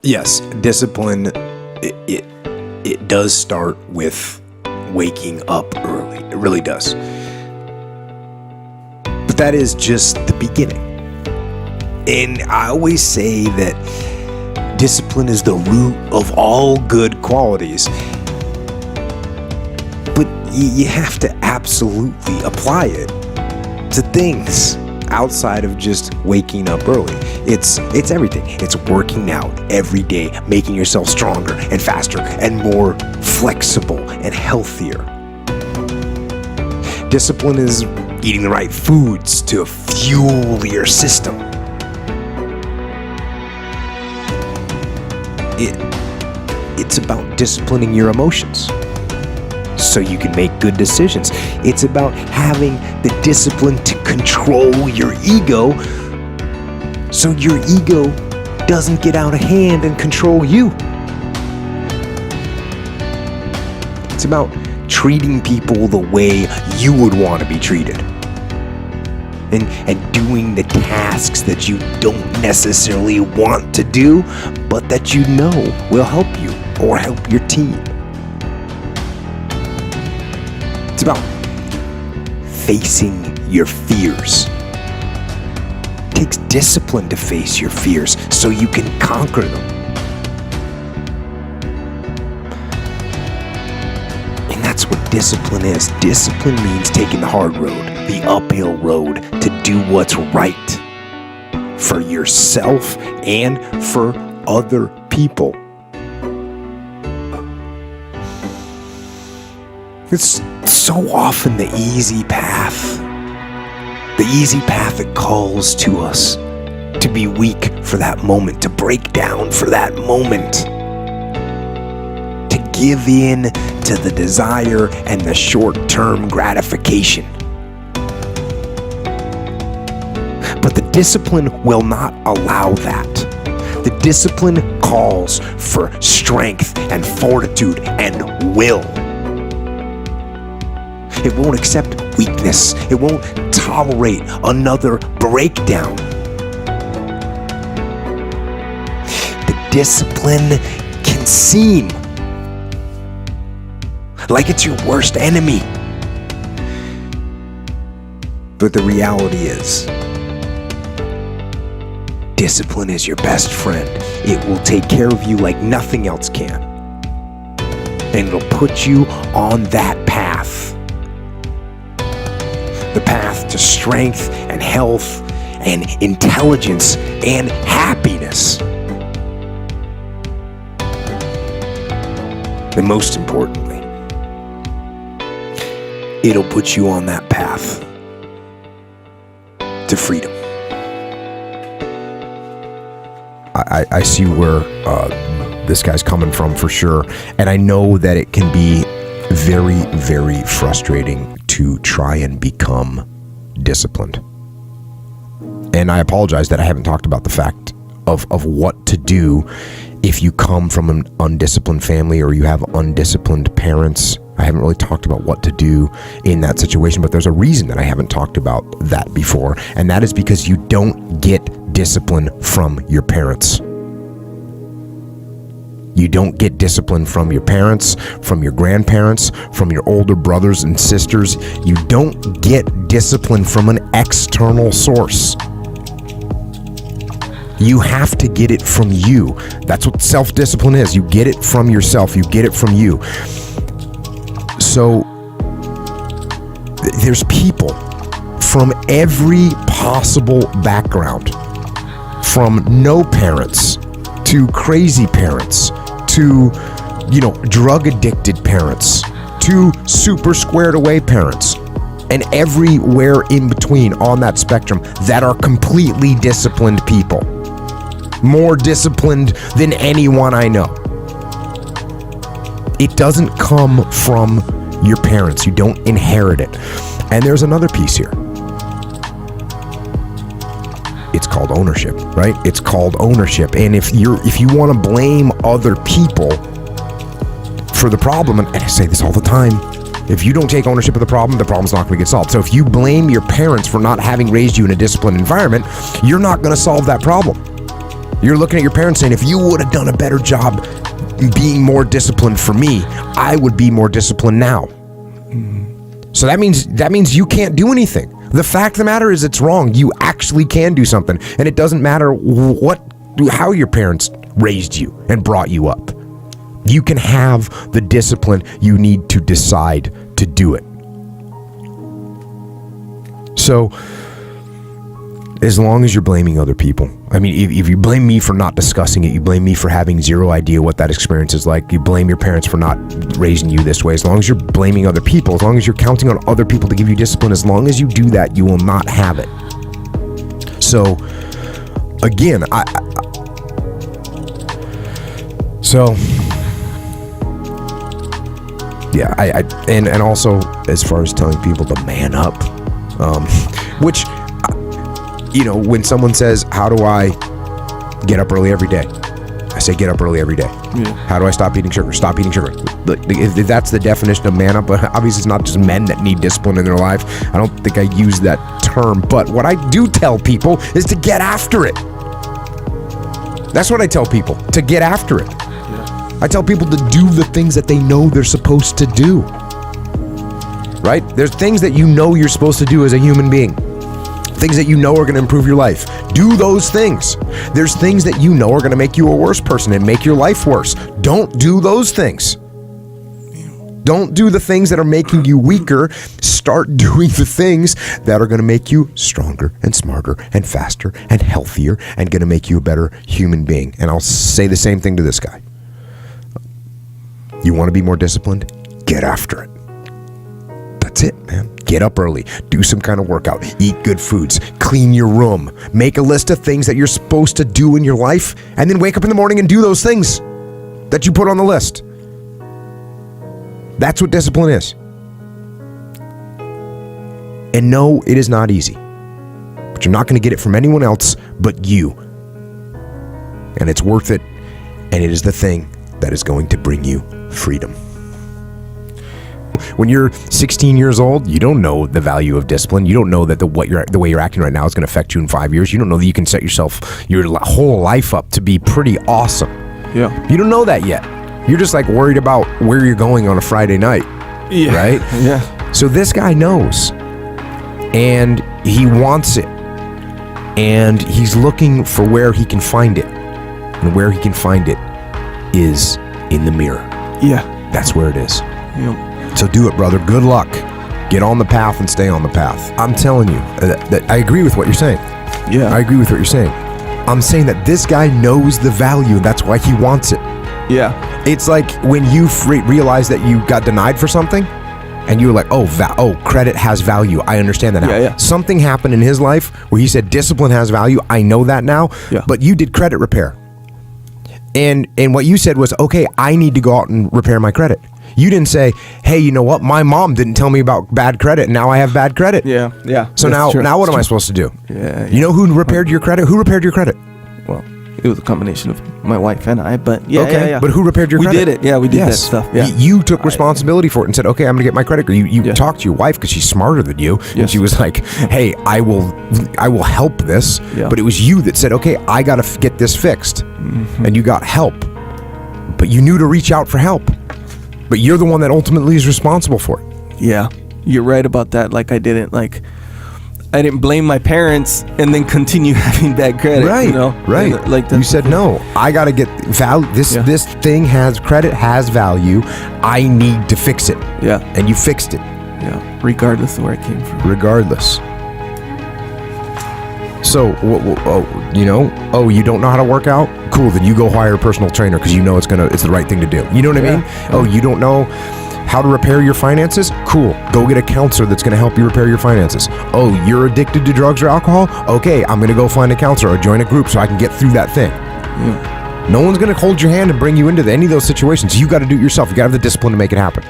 Yes, discipline, it does start with waking up early. It really does. But that is just the beginning. And I always say that discipline is the root of all good qualities. But you have to absolutely apply it to things outside of just waking up early. It's everything. It's working out every day, making yourself stronger and faster and more flexible and healthier. Discipline is eating the right foods to fuel your system. It's about disciplining your emotions so you can make good decisions. It's about having the discipline to control your ego so your ego doesn't get out of hand and control you. It's about treating people the way you would want to be treated. And doing the tasks that you don't necessarily want to do, but that you know will help you or help your team. It's about facing your fears. It takes discipline to face your fears so you can conquer them. And that's what discipline is. Discipline means taking the hard road, the uphill road, to do what's right for yourself and for other people. It's so often the easy path that calls to us to be weak for that moment, to break down for that moment, to give in to the desire and the short-term gratification. But the discipline will not allow that. The discipline calls for strength and fortitude and will. It won't accept weakness. It won't tolerate another breakdown. The discipline can seem like it's your worst enemy. But the reality is, discipline is your best friend. It will take care of you like nothing else can. And it'll put you on that path. The path to strength and health and intelligence and happiness. And most importantly, it'll put you on that path to freedom. I see where this guy's coming from for sure. And I know that it can be very, very frustrating to try and become disciplined. And I apologize that I haven't talked about the fact of what to do if you come from an undisciplined family or you have undisciplined parents. I haven't really talked about what to do in that situation, but there's a reason that I haven't talked about that before, and that is because you don't get discipline from your parents. You don't get discipline from your parents, from your grandparents, from your older brothers and sisters. You don't get discipline from an external source. You have to get it from you. That's what self-discipline is. You get it from yourself. You get it from you. So there's people from every possible background, from no parents to crazy parents to, drug addicted parents to super squared away parents, and everywhere in between on that spectrum that are completely disciplined people. More disciplined than anyone I know. It doesn't come from your parents. You don't inherit it. And there's another piece here. It's called ownership, right? It's called ownership. And if you want to blame other people for the problem, and I say this all the time, if you don't take ownership of the problem's not going to get solved. So if you blame your parents for not having raised you in a disciplined environment, you're not going to solve that problem. You're looking at your parents saying, if you would have done a better job being more disciplined for me, I would be more disciplined now. So that means you can't do anything. The fact of the matter is it's wrong. You actually can do something. And it doesn't matter how your parents raised you and brought you up. You can have the discipline you need to decide to do it. So, as long as you're blaming other people, I mean, if you blame me for not discussing it, you blame me for having zero idea what that experience is like, you blame your parents for not raising you this way, as long as you're blaming other people, as long as you're counting on other people to give you discipline, as long as you do that, you will not have it. So, again, and also, as far as telling people to man up, which, when someone says, how do I get up early every day? I say, get up early every day. Yeah. How do I stop eating sugar? Stop eating sugar. If that's the definition of man up, but obviously it's not just men that need discipline in their life. I don't think I use that term, but what I do tell people is to get after it. That's what I tell people, to get after it. Yeah. I tell people to do the things that they know they're supposed to do. Right? There's things that you know you're supposed to do as a human being. Things that you know are going to improve your life. Do those things. There's things that you know are going to make you a worse person and make your life worse. Don't do those things. Don't do the things that are making you weaker. Start doing the things that are going to make you stronger and smarter and faster and healthier and going to make you a better human being. And I'll say the same thing to this guy. You want to be more disciplined? Get after it. That's it, man. Get up early, do some kind of workout, eat good foods, clean your room, make a list of things that you're supposed to do in your life, and then wake up in the morning and do those things that you put on the list. That's what discipline is. And no, it is not easy. But you're not going to get it from anyone else but you. And it's worth it, and it is the thing that is going to bring you freedom. When you're 16 years old, you don't know the value of discipline. You don't know that the way you're acting right now is going to affect you in 5 years. You don't know that you can set your whole life up to be pretty awesome. Yeah. You don't know that yet. You're just like worried about where you're going on a Friday night. Yeah. Right? Yeah. So this guy knows, and he wants it, and he's looking for where he can find it, and where he can find it is in the mirror. Yeah. That's where it is. Yeah. So do it, brother. Good luck. Get on the path and stay on the path. I'm telling you that I agree with what you're saying. Yeah. I agree with what you're saying. I'm saying that this guy knows the value, and that's why he wants it. Yeah. It's like when you realize that you got denied for something, and you were like, credit has value. I understand that now. Yeah. Something happened in his life where he said, discipline has value. I know that now. Yeah. But you did credit repair. And what you said was, okay, I need to go out and repair my credit. You didn't say, hey, you know what? My mom didn't tell me about bad credit, and now I have bad credit. Yeah. So now what am I supposed to do? Yeah. You know who repaired your credit? Who repaired your credit? Well, it was a combination of my wife and I, but yeah. But who repaired your credit? We did it. Yeah, we did that stuff. Yeah. You took responsibility for it and said, okay, I'm going to get my credit. You talked to your wife because she's smarter than you, and she was like, hey, I will help this. Yeah. But it was you that said, okay, I got to get this fixed. Mm-hmm. And you got help. But you knew to reach out for help. But you're the one that ultimately is responsible for it. Yeah, you're right about that. Like I didn't blame my parents and then continue having bad credit. Right, you know? Right. Like you said, no, I got to get value. This thing credit has value. I need to fix it. Yeah. And you fixed it. Yeah. Regardless of where it came from. Regardless. So, you don't know how to work out? Cool, then you go hire a personal trainer because you know it's the right thing to do. You know what I mean? Oh, you don't know how to repair your finances? Cool, go get a counselor that's going to help you repair your finances. Oh, you're addicted to drugs or alcohol? Okay, I'm going to go find a counselor or join a group so I can get through that thing. Yeah. No one's going to hold your hand and bring you into any of those situations. You got to do it yourself. You got to have the discipline to make it happen.